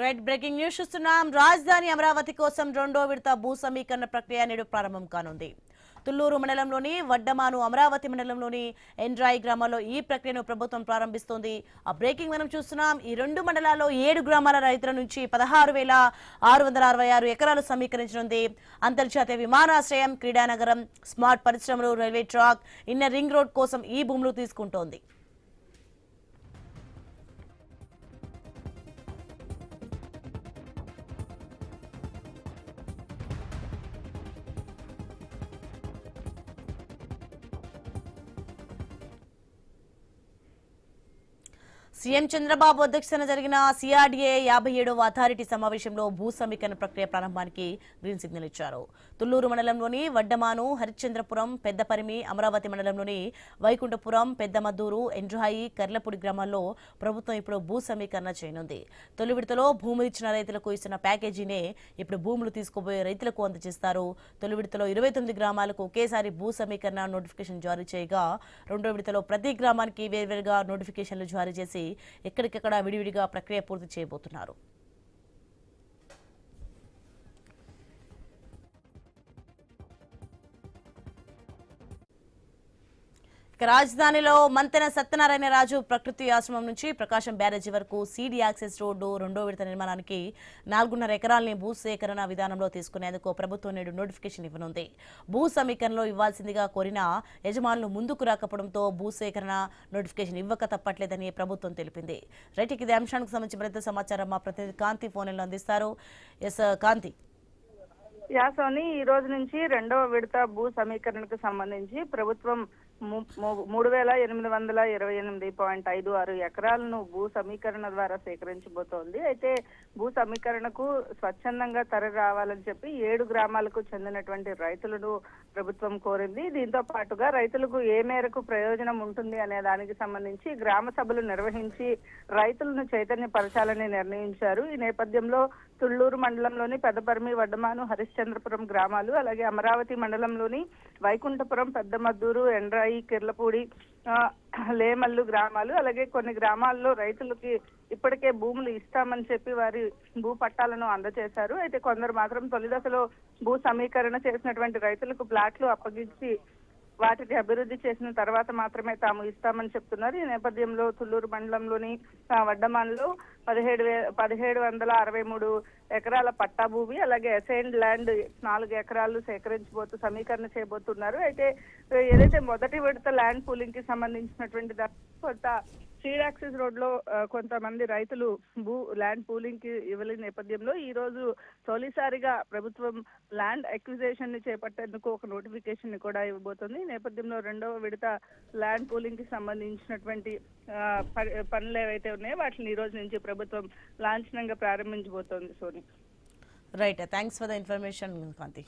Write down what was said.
Red breaking news చూస్తున్నాం. రాజధాని అమరావతి కోసం రెండో విడత భూ సమీకరణ ప్రక్రియ నేడు ప్రారంభం కానుంది. తుళ్లూరు మండలంలోని వడ్డమాను, అమరావతి మండలంలోని ఎండ్రాయి గ్రామాల్లో ఈ ప్రక్రియను ప్రభుత్వం ప్రారంభిస్తోంది. ఆ బ్రేకింగ్ మనం చూస్తున్నాం. ఈ రెండు మండలాల్లో 7 గ్రామాల రైతుల నుంచి 16,666 ఎకరాలు సమీకరించనుంది. అంతర్జాతీయ విమానాశ్రయం, క్రీడానగరం, స్మార్ట్ పరిశ్రమలు, railway track, inner ring road కోసం ఈ భూములు తీసుకుంటోంది. సీఎం చంద్రబాబు అధ్యక్షతన జరిగిన సిఆర్డీఏ 57వ అథారిటీ సమావేశంలో భూ సమీకరణ ప్రక్రియ ప్రారంభానికి గ్రీన్ సిగ్నల్ ఇచ్చారు. తుళ్లూరు మండలంలోని వడ్డమాను, హరిశ్చంద్రపురం, పెద్దపరిమి, అమరావతి మండలంలోని వైకుంఠపురం, పెద్దమద్దూరు, ఎండ్రాయి, కర్లపూడి గ్రామాల్లో ప్రభుత్వం ఇప్పుడు భూ సమీకరణ చేయనుంది. తొలి విడతలో భూములు ఇచ్చిన రైతులకు ఇస్తున్న ప్యాకేజీనే ఇప్పుడు భూములు తీసుకోబోయే రైతులకు అందజేస్తారు. తొలి విడతలో 29 గ్రామాలకు ఒకేసారి భూ సమీకరణ నోటిఫికేషన్ జారీ చేయగా, రెండో విడతలో ప్రతి గ్రామానికి వేర్వేరుగా నోటిఫికేషన్లు జారీ చేసి ఎక్కడికెక్కడ విడివిడిగా ప్రక్రియ పూర్తి చేయబోతున్నారు. రాజధానిలో మంతెన సత్యనారాయణ రాజు ప్రకృతి ఆశ్రమం నుంచి ప్రకాశం బ్యారేజీ వరకు సీడీ యాక్సెస్ రోడ్డు రెండో విడత నిర్మాణానికి 4.5 ఎకరాలని భూసేకరణ విధానంలో తీసుకునేందుకు ప్రభుత్వం నేడు నోటిఫికేషన్ ఇవ్వనుంది. భూ సమీకరణలో ఇవ్వాల్సిందిగా కోరిన యజమానులు ముందుకు రాకపోవడంతో భూసేకరణ నోటిఫికేషన్ ఇవ్వక తప్పట్లేదని ప్రభుత్వం తెలిపింది. రైట్, ఇది అంశానికి సంబంధించి మరింత సమాచారం మా ప్రతినిధి కాంతి ఫోన్లో అందిస్తారు. ఎస్ కాంతి. యాసోని ఈ రోజు నుంచి రెండవ విడత భూ సమీకరణకు సంబంధించి ప్రభుత్వం 3,828.56 ఎకరాలను భూ సమీకరణ ద్వారా సేకరించబోతోంది. అయితే భూ సమీకరణకు స్వచ్ఛందంగా తరలి రావాలని చెప్పి 7 గ్రామాలకు చెందినటువంటి రైతులను ప్రభుత్వం కోరింది. దీంతో పాటుగా రైతులకు ఏ మేరకు ప్రయోజనం ఉంటుంది అనే దానికి సంబంధించి గ్రామ సభలు నిర్వహించి రైతులను చైతన్యపరచాలని నిర్ణయించారు. ఈ నేపథ్యంలో తుళ్లూరు మండలంలోని పెద్దపరిమి, వడ్డమాను, హరిశ్చంద్రపురం గ్రామాలు, అలాగే అమరావతి మండలంలోని వైకుంఠపురం, పెద్దమద్దూరు, ఎండ్రాయి, కిర్లపూడి, లేమల్లు గ్రామాలు, అలాగే కొన్ని గ్రామాల్లో రైతులకి ఇప్పటికే భూములు ఇస్తామని చెప్పి వారి భూ పట్టాలను అందజేశారు. అయితే కొందరు మాత్రం తొలి దశలో భూ సమీకరణ చేసినటువంటి రైతులకు ప్లాట్లు అప్పగించి వాటిని అభివృద్ధి చేసిన తర్వాత మాత్రమే తాము ఇస్తామని చెప్తున్నారు. ఈ నేపథ్యంలో తుళ్లూరు మండలంలోని వడ్డమాన్లో 1763 ఎకరాల పట్టా భూమి, అలాగే అసైన్డ్ ల్యాండ్ 4 ఎకరాలు సమీకరణ చేయబోతున్నారు. అయితే ఏదైతే మొదటి విడత ల్యాండ్ పూలింగ్ కి సంబంధించినటువంటి కొంత సీడ్ యాక్సెస్ రోడ్ లో కొంతమంది రైతులు ల్యాండ్ పూలింగ్ కి ఇవ్వలేని నేపథ్యంలో ఈ రోజు తొలిసారిగా ప్రభుత్వం ల్యాండ్ అక్విజిషన్ ని చేపట్టేందుకు ఒక నోటిఫికేషన్ ని కూడా ఇవ్వబోతుంది. ఈ నేపథ్యంలో రెండవ విడత ల్యాండ్ పూలింగ్ కి సంబంధించినటువంటి పనులు ఏవైతే ఉన్నాయో వాటిని ఈ రోజు నుంచి ప్రభుత్వం లాంఛనంగా ప్రారంభించబోతోంది. Soni. Right, thanks for the information Kanthi.